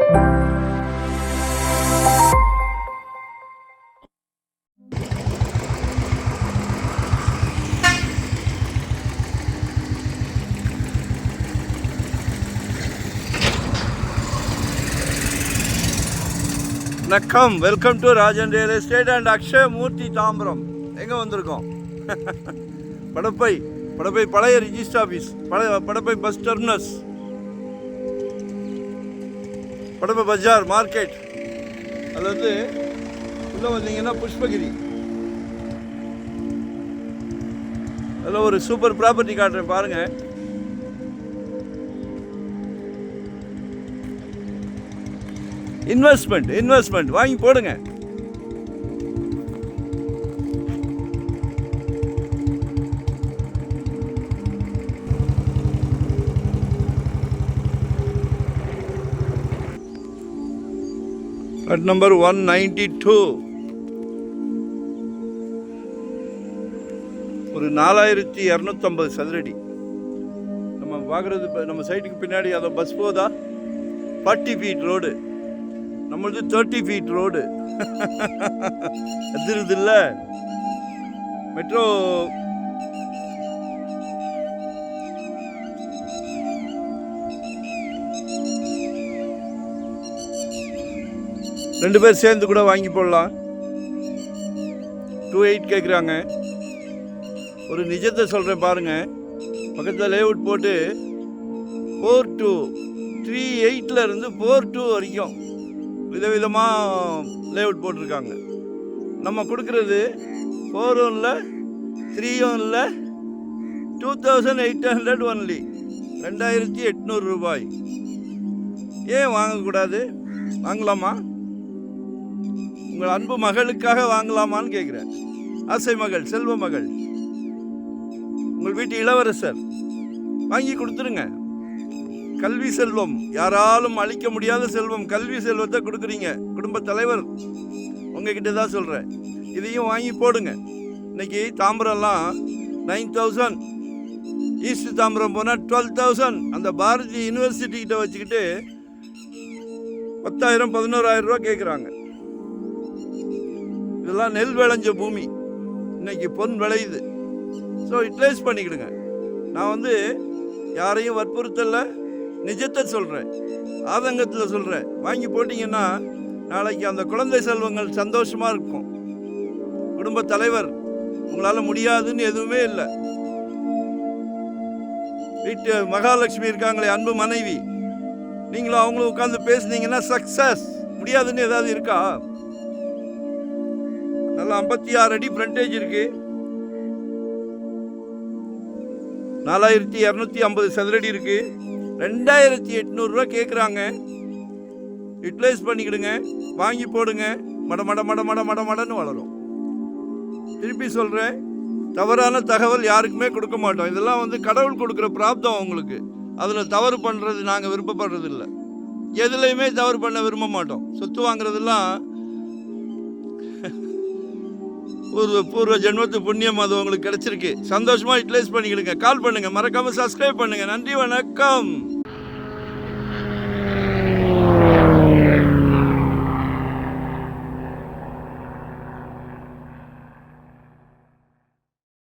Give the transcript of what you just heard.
வணக்கம், welcome to Rajan real estate and Akshay Murthy Tambaram. எங்கே வந்திருக்கோம்? படப்பை பழைய register office, Padappai bus terminus, Padappai bazaar market. அதில் வந்து உள்ளே வந்தீங்கன்னா புஷ்பகிரி. அதில் ஒரு சூப்பர் ப்ராப்பர்ட்டி காட்டுறேன் பாருங்கள். இன்வெஸ்ட்மெண்ட் வாங்கி போடுங்க. At number 192 ஒரு 4250 சதுரடி. நம்ம பார்க்குறது நம்ம சைட்டுக்கு பின்னாடி அதை பஸ் போதா 40 feet ரோடு, நம்மளது 30 feet ரோடு. அதிருது இல்ல மெட்ரோ. ரெண்டு பேர் சேர்ந்து கூட வாங்கி போடலாம். 2.8 கேட்குறாங்க. ஒரு நிஜத்தை சொல்கிறேன் பாருங்க. பக்கத்தில் லேஅவுட் போட்டு 4.2 3.8 இருந்து 4.2 வரைக்கும் விதவிதமாக லேஅவுட் போட்டிருக்காங்க. நம்ம கொடுக்குறது 4.1 3.1 2800 ஒன்லி, 2800 ரூபாய். ஏன் வாங்கக்கூடாது? வாங்கலாமா? உங்கள் அன்பு மகளுக்காக வாங்கலாமான்னு கேட்குறேன். ஆசை மகள், செல்வ மகள், உங்கள் வீட்டு இளவரசர், வாங்கி கொடுத்துருங்க. கல்வி செல்வம், யாராலும் அளிக்க முடியாத செல்வம், கல்வி செல்வத்தை கொடுக்குறீங்க. குடும்ப தலைவர் உங்ககிட்ட தான் சொல்கிறேன். இதையும் வாங்கி போடுங்க. இன்னைக்கு தாம்பரம்லாம் 9000, ஈஸ்ட் தாம்பரம் போனால் 12,000. அந்த பாரதி யூனிவர்சிட்டிக்கிட்ட வச்சுக்கிட்டு 10,000 11,000 ரூபா கேட்குறாங்க. இதெல்லாம் நெல் விளைஞ்ச பூமி, இன்னைக்கு பொன் விளையுது. ஸோ யூட்டிலைஸ் பண்ணிக்கிடுங்க. நான் வந்து யாரையும் வற்புறுத்தலை, நிஜத்தை சொல்கிறேன், ஆதங்கத்தில் சொல்கிறேன். வாங்கி போட்டிங்கன்னா நாளைக்கு அந்த குழந்தை செல்வங்கள் சந்தோஷமாக இருக்கும். குடும்ப தலைவர், உங்களால் முடியாதுன்னு எதுவுமே இல்லை. வீட்டு மகாலட்சுமி இருக்காங்களே, அன்பு மனைவி, நீங்களும் அவங்களும் உட்காந்து பேசுனீங்கன்னா சக்ஸஸ். முடியாதுன்னு ஏதாவது இருக்கா? நல்லா 56 அடி ஃப்ரண்டேஜ் இருக்கு. 4250 சதுரடி இருக்கு. 2800 ரூபா கேட்குறாங்க. யூட்டிலைஸ் பண்ணிக்கிடுங்க, வாங்கி போடுங்க. மடன்னு வளரும். திருப்பி சொல்கிறேன், தவறான தகவல் யாருக்குமே கொடுக்க மாட்டோம். இதெல்லாம் வந்து கடவுள் கொடுக்குற பிராப்தம் உங்களுக்கு. அதில் தவறு பண்ணுறது நாங்கள் விருப்பப்படுறது இல்லை. எதுலையுமே தவறு பண்ண விரும்ப மாட்டோம். சொத்து வாங்குறதெல்லாம் ஒரு பூர்வ ஜென்மத்து புண்ணியம், அது உங்களுக்கு கிடைச்சிருக்கு. சந்தோஷமாக யூட்டிலைஸ் பண்ணிக்கிடுங்க. கால் பண்ணுங்கள், மறக்காமல் சப்ஸ்கிரைப் பண்ணுங்கள். நன்றி, வணக்கம்.